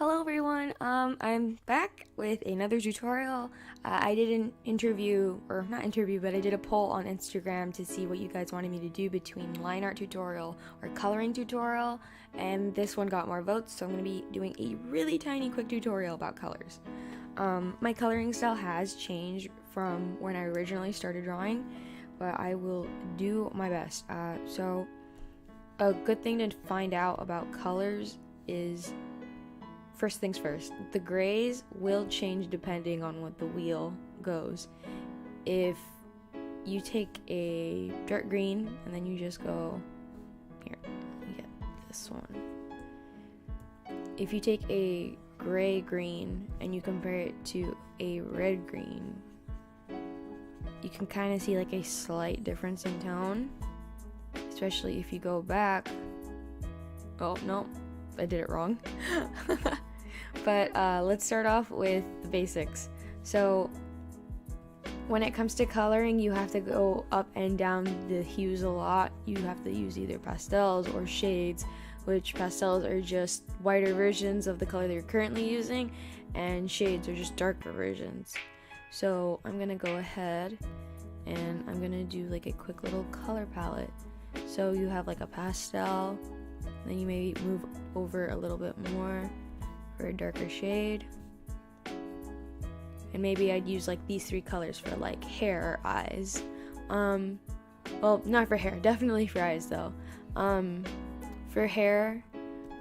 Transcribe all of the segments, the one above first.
Hello everyone, I'm back with another tutorial. I did an interview, or not interview, but I did a poll on Instagram to see what you guys wanted me to do between line art tutorial or coloring tutorial, and this one got more votes, so I'm going to be doing a really tiny quick tutorial about colors. My coloring style has changed from when I originally started drawing, but I will do my best. So a good thing to find out about colors is, first things first, the grays will change depending on what the wheel goes. If you take a dark green and then you just go, here, let me get this one. If you take a gray green and you compare it to a red green, you can kind of see like a slight difference in tone, especially if you go back. Oh, no, I did it wrong. But let's start off with the basics. So when it comes to coloring, you have to go up and down the hues a lot. You have to use either pastels or shades, which pastels are just whiter versions of the color that you're currently using, and shades are just darker versions. So I'm gonna go ahead and I'm gonna do like a quick little color palette. So you have like a pastel, then you maybe move over a little bit more for a darker shade, and maybe I'd use like these three colors for like hair or eyes. Well, not for hair, definitely for eyes though. For hair,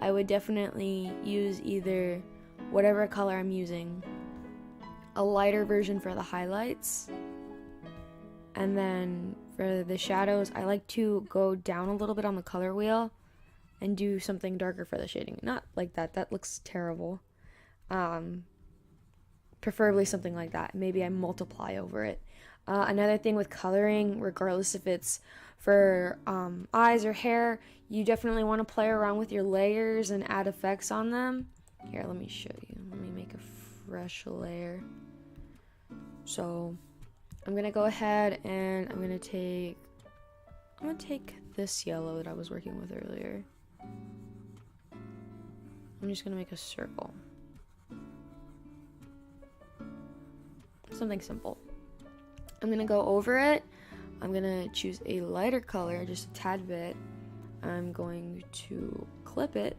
I would definitely use either whatever color I'm using, a lighter version for the highlights, and then for the shadows, I like to go down a little bit on the color wheel and do something darker for the shading. Not like that, that looks terrible. Preferably something like that. Maybe I multiply over it. Another thing with coloring, regardless if it's for eyes or hair, you definitely want to play around with your layers and add effects on them. Here, let me show you. Let me make a fresh layer. So I'm gonna go ahead and I'm gonna take this yellow that I was working with earlier. I'm just gonna make a circle. Something simple. I'm gonna go over it. I'm gonna choose a lighter color, just a tad bit. I'm going to clip it.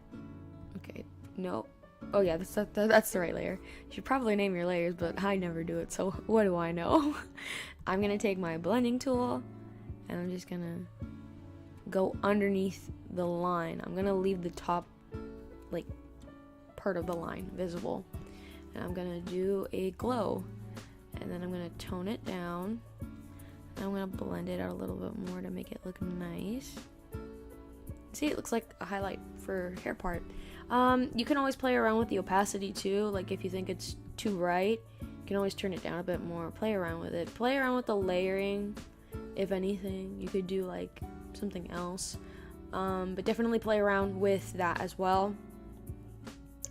Okay, no. Oh yeah, that's the right layer. You should probably name your layers, but I never do it, so what do I know? I'm gonna take my blending tool and I'm just gonna go underneath the line. I'm gonna leave the top like part of the line visible, and I'm gonna do a glow, and then I'm gonna tone it down, and I'm gonna blend it out a little bit more to make it look nice. See, it looks like a highlight for hair part. You can always play around with the opacity too. Like if you think it's too bright, you can always turn it down a bit more. Play around with it. Play around with the layering. If anything, you could do like something else. But definitely play around with that as well,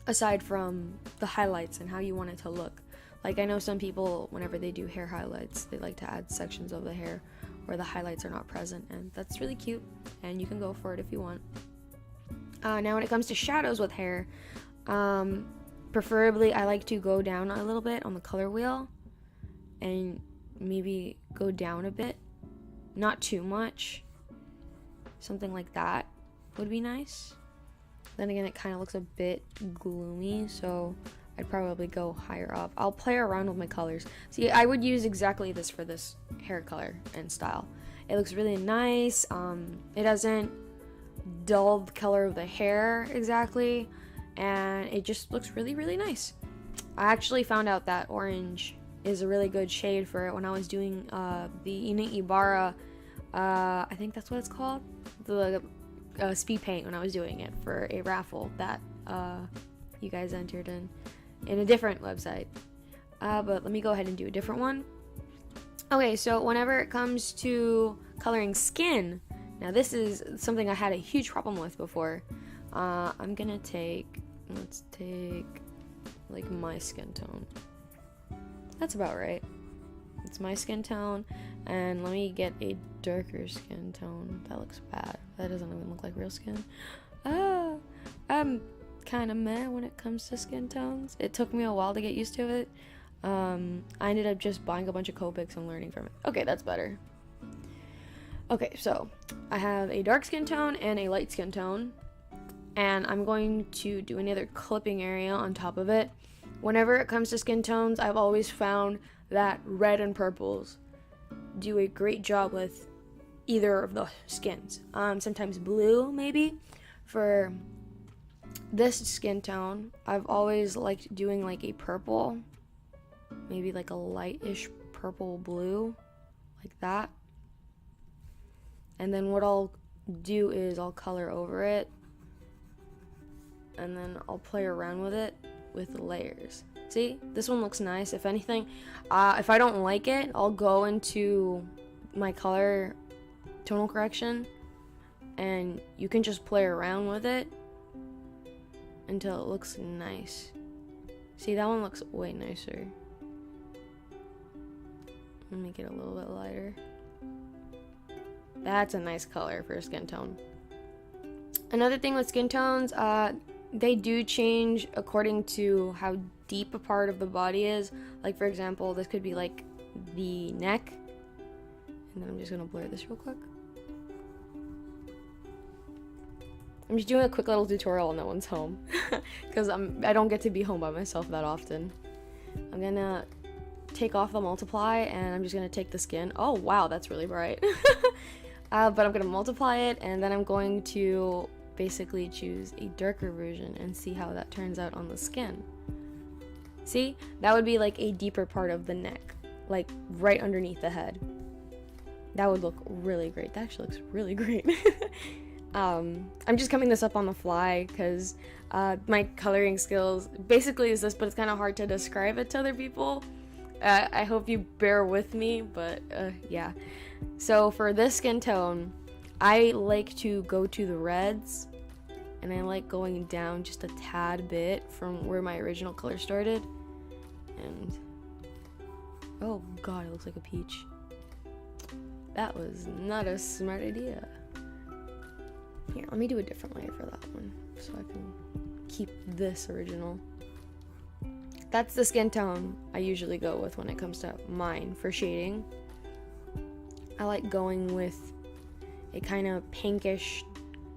aside from the highlights and how you want it to look. Like I know some people, whenever they do hair highlights, they like to add sections of the hair where the highlights are not present, and that's really cute, and you can go for it if you want. Now when it comes to shadows with hair, preferably I like to go down a little bit on the color wheel and maybe go down a bit, not too much. Something like that would be nice. Then again, it kind of looks a bit gloomy, so I'd probably go higher up. I'll play around with my colors. See, I would use exactly this for this hair color and style. It looks really nice. It doesn't dull the color of the hair exactly, and it just looks really, really nice. I actually found out that orange is a really good shade for it when I was doing the Ina Ibarra, I think that's what it's called, the speed paint, when I was doing it for a raffle that you guys entered in a different website. But let me go ahead and do a different one. Okay, so whenever it comes to coloring skin, now this is something I had a huge problem with before. I'm gonna let's take like my skin tone. That's about right. It's my skin tone, and let me get a darker skin tone. That looks bad. That doesn't even look like real skin. kind of meh when it comes to skin tones. It took me a while to get used to it. I ended up just buying a bunch of Copics and learning from it. Okay, that's better. Okay, so I have a dark skin tone and a light skin tone, and I'm going to do another clipping area on top of it. Whenever it comes to skin tones, I've always found that red and purples do a great job with either of the skins. Sometimes blue, maybe. For this skin tone, I've always liked doing like a purple, maybe like a lightish purple blue, like that. And then what I'll do is I'll color over it, and then I'll play around with it with the layers. See, this one looks nice. If anything, if I don't like it, I'll go into my color tonal correction, and you can just play around with it until it looks nice. See, that one looks way nicer. Let me make it a little bit lighter. That's a nice color for a skin tone. Another thing with skin tones, they do change according to how deep a part of the body is. Like, for example, this could be like the neck. And then I'm just gonna blur this real quick. I'm just doing a quick little tutorial when no one's home, because I don't get to be home by myself that often. I'm gonna take off the multiply, and I'm just gonna take the skin. Oh wow, that's really bright. But I'm gonna multiply it, and then I'm going to basically choose a darker version and see how that turns out on the skin. See, that would be like a deeper part of the neck, like right underneath the head. That would look really great. That actually looks really great. I'm just coming this up on the fly because my coloring skills basically is this, but it's kind of hard to describe it to other people. I hope you bear with me, but yeah. So for this skin tone, I like to go to the reds, and I like going down just a tad bit from where my original color started. And oh god, it looks like a peach. That was not a smart idea. Here, let me do a different layer for that one so I can keep this original. That's the skin tone I usually go with when it comes to mine for shading. I like going with a kind of pinkish,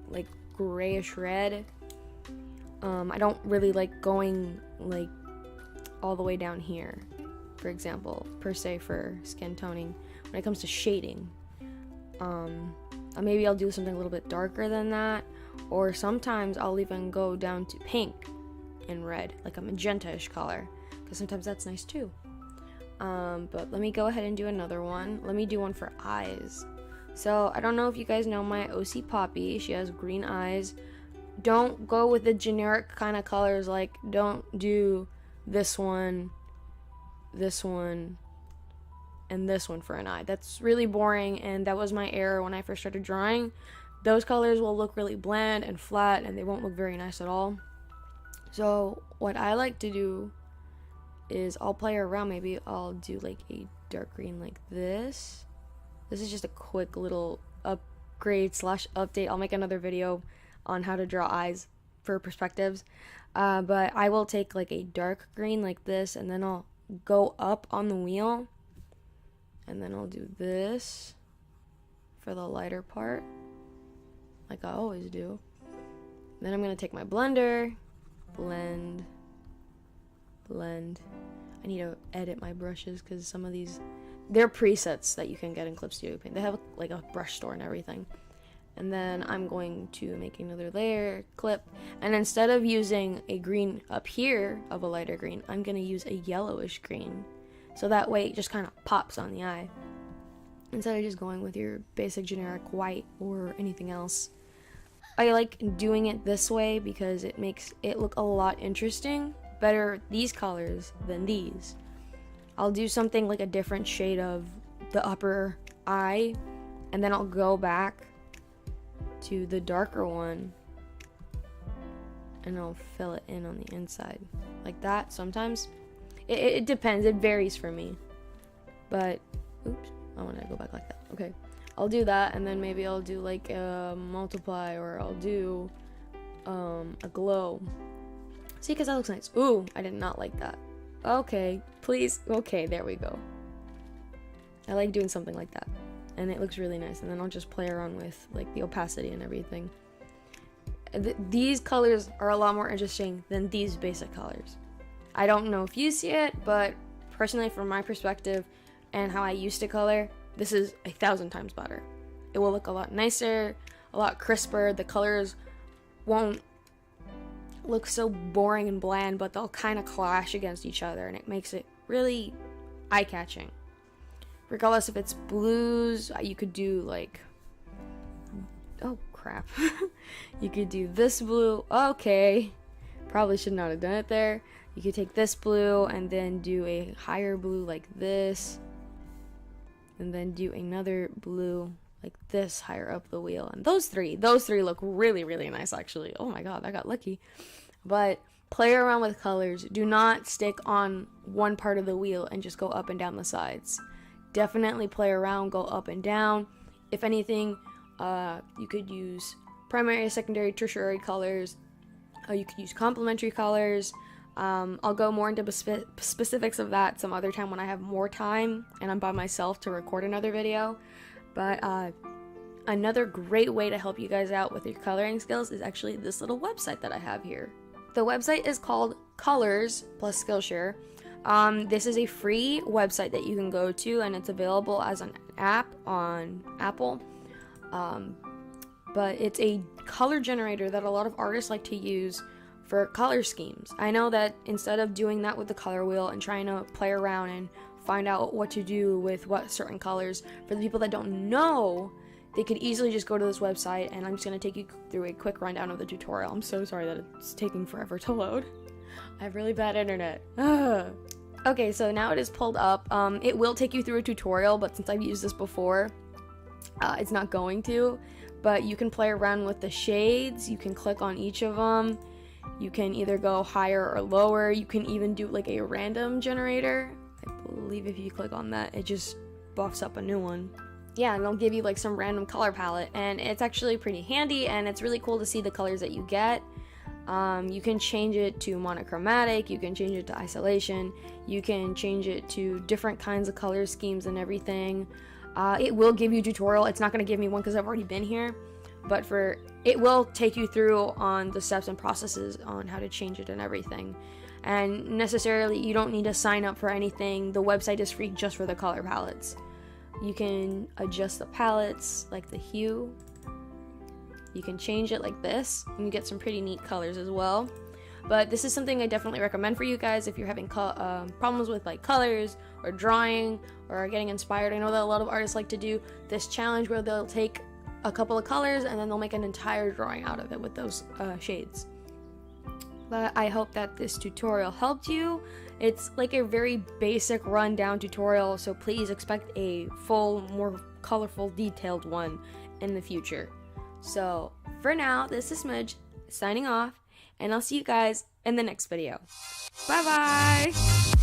like grayish red. I don't really like going like all the way down here, for example, per se for skin toning. When it comes to shading, maybe I'll do something a little bit darker than that, or sometimes I'll even go down to pink and red, like a magenta-ish color, because sometimes that's nice too. But let me go ahead and do another one. Let me do one for eyes. So I don't know if you guys know my OC Poppy. She has green eyes. Don't go with the generic kind of colors, like don't do this one, and this one for an eye. That's really boring, and that was my error when I first started drawing. Those colors will look really bland and flat, and they won't look very nice at all. So what I like to do is I'll play around. Maybe I'll do like a dark green like this. This is just a quick little upgrade / update. I'll make another video on how to draw eyes for perspectives. But I will take like a dark green like this, and then I'll go up on the wheel, and then I'll do this for the lighter part, like I always do. Then I'm going to take my blender, blend. I need to edit my brushes because some of these, they're presets that you can get in Clip Studio Paint. They have like a brush store and everything. And then I'm going to make another layer, clip, and instead of using a green up here of a lighter green, I'm going to use a yellowish green. So that way it just kind of pops on the eye, instead of just going with your basic generic white or anything else. I like doing it this way because it makes it look a lot interesting, better these colors than these. I'll do something like a different shade of the upper eye, and then I'll go back to the darker one and I'll fill it in on the inside like that. Sometimes it depends, it varies for me, but oops, I want to go back like that. Okay, I'll do that, and then maybe I'll do like a multiply, or I'll do a glow See, because that looks nice. Ooh, I did not like that. Okay, please. Okay, there we go. I like doing something like that. And it looks really nice. And then I'll just play around with like the opacity and everything. These colors are a lot more interesting than these basic colors. I don't know if you see it, but personally, from my perspective and how I used to color, this is 1,000 times better. It will look a lot nicer, a lot crisper. The colors won't look so boring and bland, but they'll kind of clash against each other, and it makes it really eye-catching. Regardless if it's blues, you could do like, oh crap, you could do this blue. Okay, probably should not have done it there. You could take this blue and then do a higher blue like this, and then do another blue like this higher up the wheel. And those three look really, really nice actually. Oh my god, I got lucky. But play around with colors. Do not stick on one part of the wheel and just go up and down the sides. Definitely play around, go up and down. If anything, you could use primary, secondary, tertiary colors. You could use complementary colors. I'll go more into specifics of that some other time when I have more time and I'm by myself to record another video. But another great way to help you guys out with your coloring skills is actually this little website that I have here. The website is called Colors plus Skillshare. This is a free website that you can go to, and it's available as an app on Apple. But it's a color generator that a lot of artists like to use for color schemes. I know that instead of doing that with the color wheel and trying to play around and find out what to do with what certain colors, for the people that don't know, they could easily just go to this website, and I'm just going to take you through a quick rundown of the tutorial. I'm so sorry that it's taking forever to load. I have really bad internet. Okay, so now it is pulled up. It will take you through a tutorial, but since I've used this before, it's not going to. But you can play around with the shades. You can click on each of them. You can either go higher or lower. You can even do like a random generator. I believe if you click on that, it just buffs up a new one. Yeah, and it'll give you like some random color palette, and it's actually pretty handy, and it's really cool to see the colors that you get. You can change it to monochromatic, you can change it to isolation, you can change it to different kinds of color schemes and everything. It will give you a tutorial. It's not going to give me one because I've already been here, but it will take you through on the steps and processes on how to change it and everything. And necessarily, you don't need to sign up for anything. The website is free just for the color palettes. You can adjust the palettes, like the hue. You can change it like this, and you get some pretty neat colors as well. But this is something I definitely recommend for you guys if you're having problems with like colors or drawing or getting inspired. I know that a lot of artists like to do this challenge where they'll take a couple of colors and then they'll make an entire drawing out of it with those shades. But I hope that this tutorial helped you. It's like a very basic rundown tutorial, so please expect a full, more colorful, detailed one in the future. So for now, this is Smudge signing off, and I'll see you guys in the next video. Bye bye!